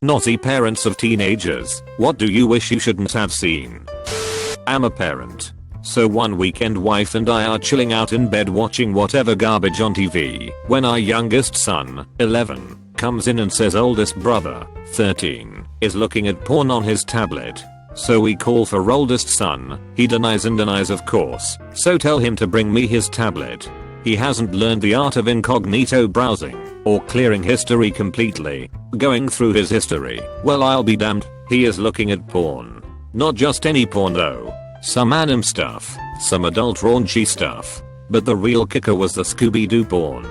Nosy parents of teenagers, what do you wish you shouldn't have seen? I'm a parent. So one weekend wife and I are chilling out in bed watching whatever garbage on TV when our youngest son, 11, comes in and says oldest brother, 13, is looking at porn on his tablet. So we call for oldest son, he denies and denies of course, so tell him to bring me his tablet. He hasn't learned the art of incognito browsing, or clearing history completely. Going through his history, well I'll be damned, he is looking at porn. Not just any porn though. Some anime stuff, some adult raunchy stuff. But the real kicker was the Scooby-Doo porn.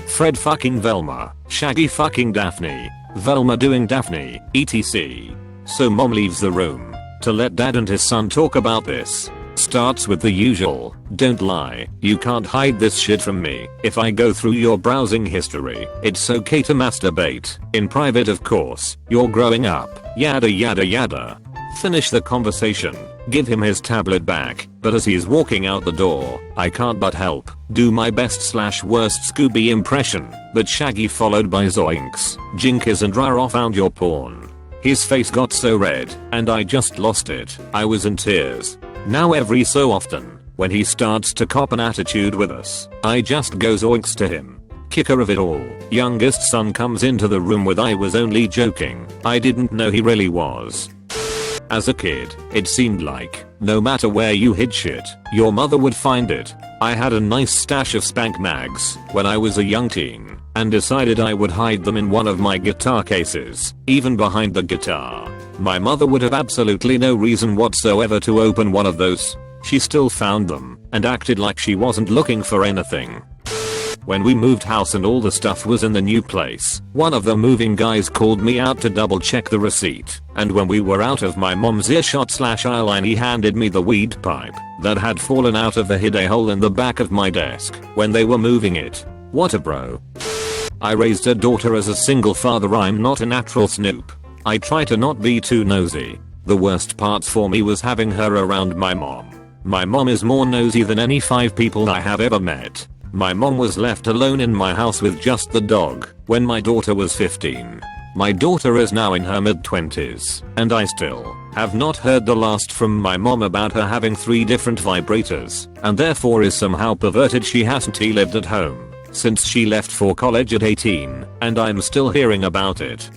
Fred fucking Velma, Shaggy fucking Daphne, Velma doing Daphne, etc. So mom leaves the room to let dad and his son talk about this. Starts with the usual, don't lie, you can't hide this shit from me. If I go through your browsing history, it's okay to masturbate. In private of course, you're growing up, yada yada yada. Finish the conversation, give him his tablet back, but as he's walking out the door, I can't but help do my best/worst Scooby impression, but Shaggy followed by Zoinks, Jinkies and Rara found your porn. His face got so red, and I just lost it. I was in tears. Now every so often, when he starts to cop an attitude with us, I just go Zoinks to him. Kicker of it all, youngest son comes into the room with I was only joking, I didn't know he really was. As a kid, it seemed like, no matter where you hid shit, your mother would find it. I had a nice stash of spank mags when I was a young teen, and decided I would hide them in one of my guitar cases, even behind the guitar. My mother would have absolutely no reason whatsoever to open one of those. She still found them, and acted like she wasn't looking for anything. When we moved house and all the stuff was in the new place, one of the moving guys called me out to double check the receipt, and when we were out of my mom's earshot/eye line he handed me the weed pipe that had fallen out of the hid-a hole in the back of my desk when they were moving it. What a bro. I raised a daughter as a single father, I'm not a natural snoop. I try to not be too nosy. The worst parts for me was having her around my mom. My mom is more nosy than any 5 people I have ever met. My mom was left alone in my house with just the dog when my daughter was 15. My daughter is now in her mid-20s, and I still have not heard the last from my mom about her having 3 different vibrators, and therefore is somehow perverted. She hasn't lived at home since she left for college at 18, and I'm still hearing about it.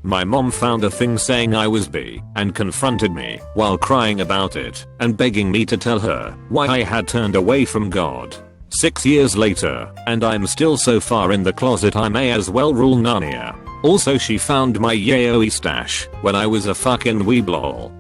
My mom found a thing saying I was bi and confronted me while crying about it and begging me to tell her why I had turned away from God. 6 years later, and I'm still so far in the closet I may as well rule Narnia. Also she found my yaoi stash when I was a fucking weeblol.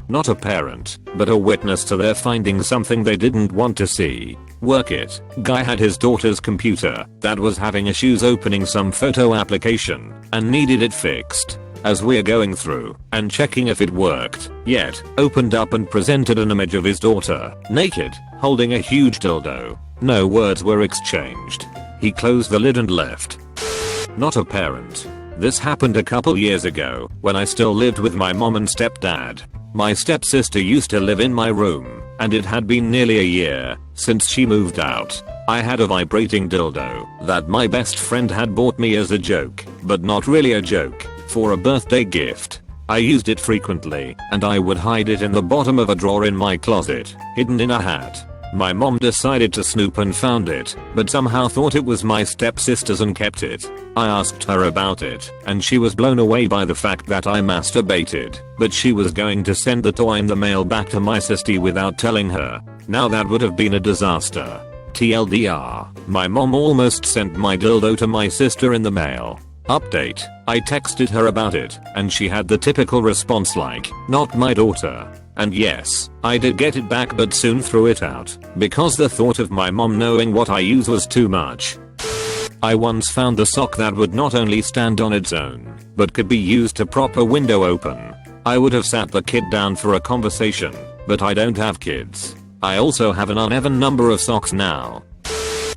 Not a parent, but a witness to their finding something they didn't want to see. Work it. Guy had his daughter's computer that was having issues opening some photo application and needed it fixed. As we're going through and checking if it worked, yet opened up and presented an image of his daughter, naked, holding a huge dildo. No words were exchanged. He closed the lid and left. Not a parent. This happened a couple years ago when I still lived with my mom and stepdad. My stepsister used to live in my room, and it had been nearly a year since she moved out. I had a vibrating dildo that my best friend had bought me as a joke, but not really a joke, for a birthday gift. I used it frequently, and I would hide it in the bottom of a drawer in my closet, hidden in a hat. My mom decided to snoop and found it, but somehow thought it was my stepsister's and kept it. I asked her about it, and she was blown away by the fact that I masturbated, but she was going to send the toy in the mail back to my sister without telling her. Now that would have been a disaster. TLDR, my mom almost sent my dildo to my sister in the mail. Update, I texted her about it, and she had the typical response like, not my daughter. And yes, I did get it back but soon threw it out, because the thought of my mom knowing what I use was too much. I once found a sock that would not only stand on its own, but could be used to prop a window open. I would have sat the kid down for a conversation, but I don't have kids. I also have an uneven number of socks now.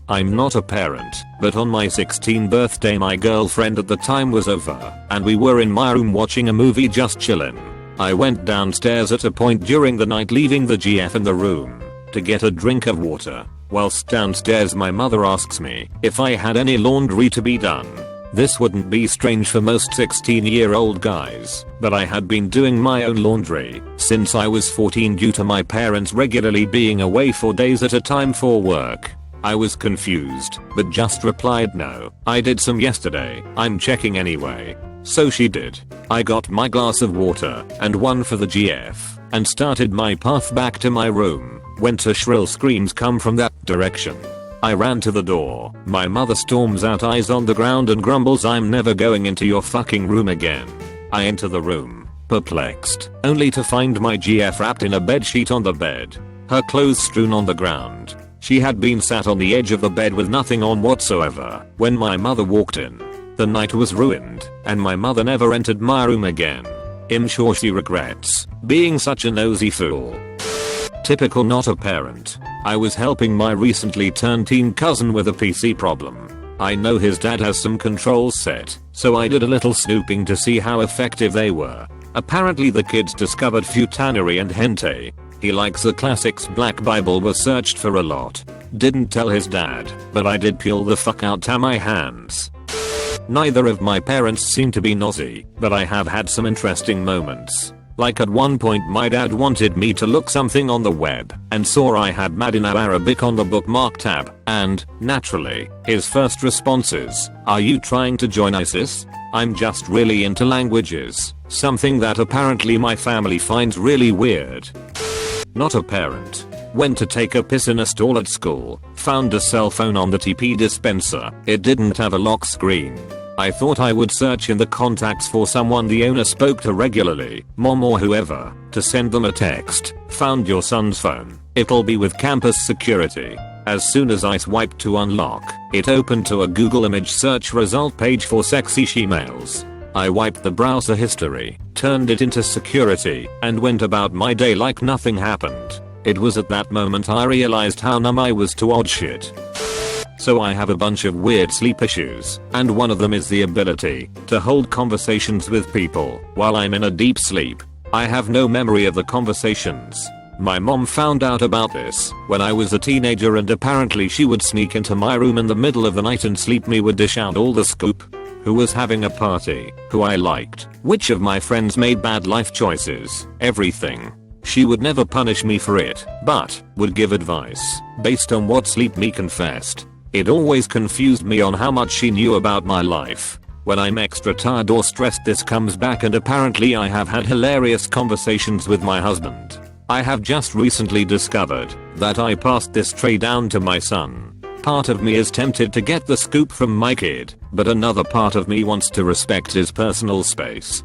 I'm not a parent, but on my 16th birthday my girlfriend at the time was over, and we were in my room watching a movie just chillin'. I went downstairs at a point during the night, leaving the GF in the room to get a drink of water. Whilst downstairs my mother asks me if I had any laundry to be done. This wouldn't be strange for most 16-year-old guys, but I had been doing my own laundry since I was 14 due to my parents regularly being away for days at a time for work. I was confused, but just replied no, I did some yesterday, I'm checking anyway. So she did. I got my glass of water and one for the GF and started my path back to my room when two shrill screams come from that direction. I ran to the door. My mother storms out, eyes on the ground, and grumbles, I'm never going into your fucking room again. I enter the room, perplexed, only to find my GF wrapped in a bedsheet on the bed, her clothes strewn on the ground. She had been sat on the edge of the bed with nothing on whatsoever when my mother walked in. The night was ruined, and my mother never entered my room again. I'm sure she regrets being such a nosy fool. Typical not a parent. I was helping my recently turned teen cousin with a PC problem. I know his dad has some controls set, so I did a little snooping to see how effective they were. Apparently the kids discovered futanery and hentai. He likes the classics. Black Bible was searched for a lot. Didn't tell his dad, but I did peel the fuck out to my hands. Neither of my parents seem to be nosy, but I have had some interesting moments. Like at one point my dad wanted me to look something on the web and saw I had Madina Arabic on the bookmark tab, and, naturally, his first response is, "Are you trying to join ISIS?" I'm just really into languages, something that apparently my family finds really weird. Not a parent. Went to take a piss in a stall at school, found a cell phone on the TP dispenser. It didn't have a lock screen. I thought I would search in the contacts for someone the owner spoke to regularly, mom or whoever, to send them a text. Found your son's phone. It'll be with campus security. As soon as I swiped to unlock, it opened to a Google image search result page for sexy she-males. I wiped the browser history, turned it into security, and went about my day like nothing happened. It was at that moment I realized how numb I was to odd shit. So I have a bunch of weird sleep issues, and one of them is the ability to hold conversations with people while I'm in a deep sleep. I have no memory of the conversations. My mom found out about this when I was a teenager, and apparently she would sneak into my room in the middle of the night and sleep me would dish out all the scoop. Who was having a party, who I liked, which of my friends made bad life choices, everything. She would never punish me for it, but would give advice based on what sleep me confessed. It always confused me on how much she knew about my life. When I'm extra tired or stressed, this comes back, and apparently I have had hilarious conversations with my husband. I have just recently discovered that I passed this trait down to my son. Part of me is tempted to get the scoop from my kid, but another part of me wants to respect his personal space.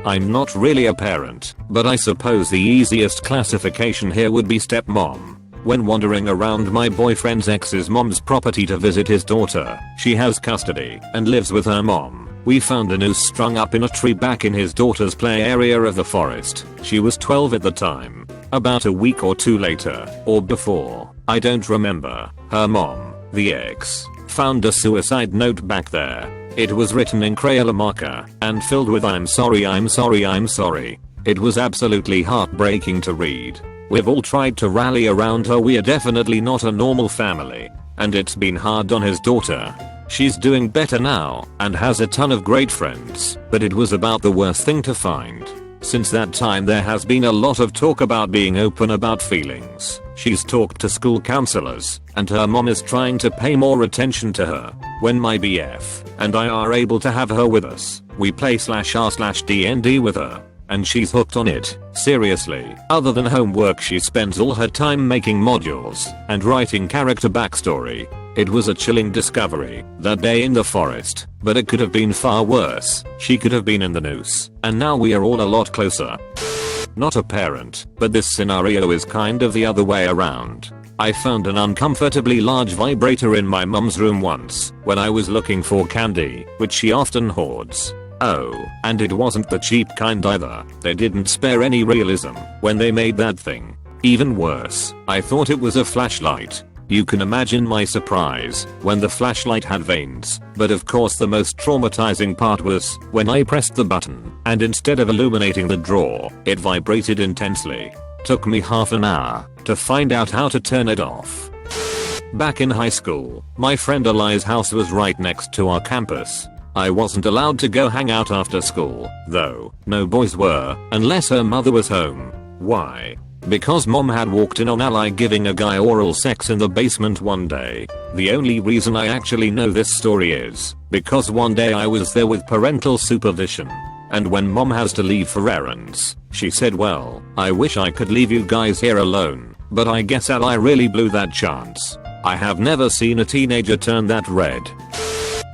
I'm not really a parent, but I suppose the easiest classification here would be stepmom. When wandering around my boyfriend's ex's mom's property to visit his daughter, she has custody and lives with her mom. We found a noose strung up in a tree back in his daughter's play area of the forest. She was 12 at the time. About a week or two later, or before, I don't remember, her mom, the ex, found a suicide note back there. It was written in Crayola marker and filled with "I'm sorry, I'm sorry, I'm sorry." It was absolutely heartbreaking to read. We've all tried to rally around her. We are definitely not a normal family, and it's been hard on his daughter. She's doing better now and has a ton of great friends, but it was about the worst thing to find. Since that time there has been a lot of talk about being open about feelings. She's talked to school counselors, and her mom is trying to pay more attention to her. When my BF and I are able to have her with us, we play /r/D&D with her, and she's hooked on it. Seriously, other than homework she spends all her time making modules and writing character backstory. It was a chilling discovery that day in the forest, but it could have been far worse. She could have been in the noose, and now we are all a lot closer. Not a parent, but this scenario is kind of the other way around. I found an uncomfortably large vibrator in my mum's room once when I was looking for candy, which she often hoards. Oh, and it wasn't the cheap kind either. They didn't spare any realism when they made that thing. Even worse, I thought it was a flashlight. You can imagine my surprise when the flashlight had veins, but of course the most traumatizing part was when I pressed the button and instead of illuminating the drawer, it vibrated intensely. Took me half an hour to find out how to turn it off. Back in high school, my friend Eli's house was right next to our campus. I wasn't allowed to go hang out after school, though. No boys were, unless her mother was home. Why? Because mom had walked in on Ally giving a guy oral sex in the basement one day. The only reason I actually know this story is because one day I was there with parental supervision. And when mom has to leave for errands, she said, well, I wish I could leave you guys here alone, but I guess Ally really blew that chance. I have never seen a teenager turn that red.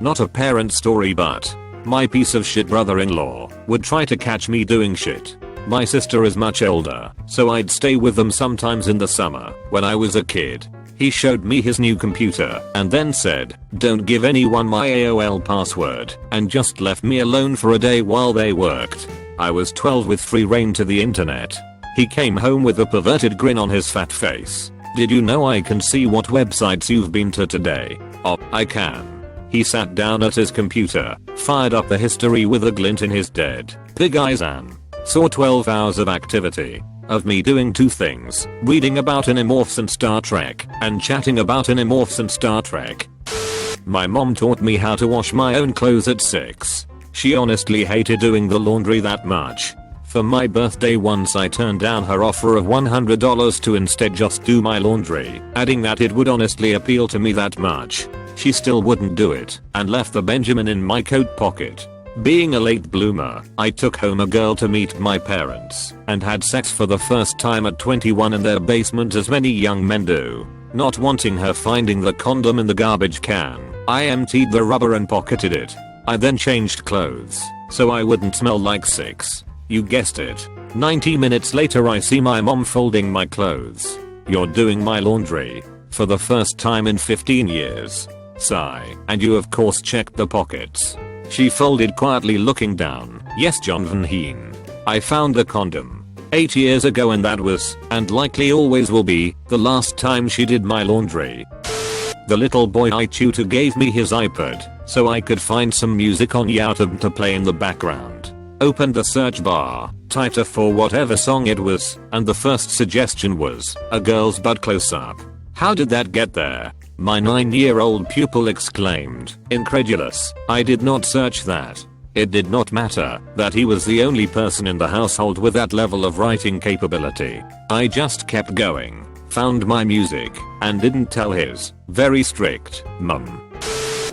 Not a parent story, but my piece of shit brother-in-law would try to catch me doing shit. My sister is much older, so I'd stay with them sometimes in the summer when I was a kid. He showed me his new computer and then said, don't give anyone my AOL password, and just left me alone for a day while they worked. I was 12 with free reign to the internet. He came home with a perverted grin on his fat face. Did you know I can see what websites you've been to today? Oh, I can. He sat down at his computer, fired up the history with a glint in his dead big eyes and saw 12 hours of activity. Of me doing two things, reading about Animorphs and Star Trek, and chatting about Animorphs and Star Trek. My mom taught me how to wash my own clothes at 6. She honestly hated doing the laundry that much. For my birthday once I turned down her offer of $100 to instead just do my laundry, adding that it would honestly appeal to me that much. She still wouldn't do it, and left the Benjamin in my coat pocket. Being a late bloomer, I took home a girl to meet my parents, and had sex for the first time at 21 in their basement as many young men do. Not wanting her finding the condom in the garbage can, I emptied the rubber and pocketed it. I then changed clothes, so I wouldn't smell like 6. You guessed it. 90 minutes later I see my mom folding my clothes. You're doing my laundry. For the first time in 15 years. Sigh. And you of course checked the pockets. She folded quietly looking down. Yes, John Van Heen. I found the condom 8 years ago and that was, and likely always will be, the last time she did my laundry. The little boy I tutor gave me his iPod so I could find some music on YouTube to play in the background. Opened the search bar, typed a for whatever song it was, and the first suggestion was a girl's butt close up. How did that get there? My 9-year-old pupil exclaimed, incredulous. I did not search that. It did not matter that he was the only person in the household with that level of writing capability. I just kept going, found my music, and didn't tell his very strict mum.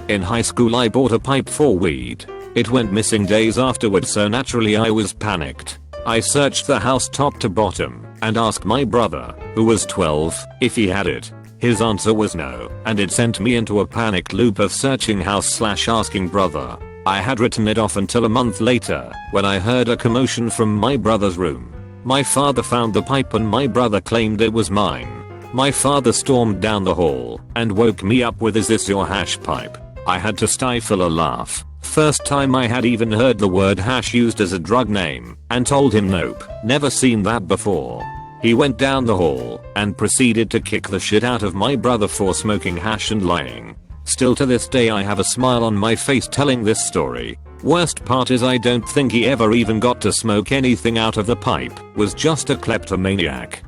In high school I bought a pipe for weed. It went missing days afterwards, so naturally I was panicked. I searched the house top to bottom and asked my brother, who was 12, if he had it. His answer was no, and it sent me into a panicked loop of searching house/asking brother. I had written it off until a month later, when I heard a commotion from my brother's room. My father found the pipe and my brother claimed it was mine. My father stormed down the hall and woke me up with, "Is this your hash pipe?" I had to stifle a laugh. First time I had even heard the word hash used as a drug name, and told him nope, never seen that before. He went down the hall and proceeded to kick the shit out of my brother for smoking hash and lying. Still to this day I have a smile on my face telling this story. Worst part is I don't think he ever even got to smoke anything out of the pipe, was just a kleptomaniac.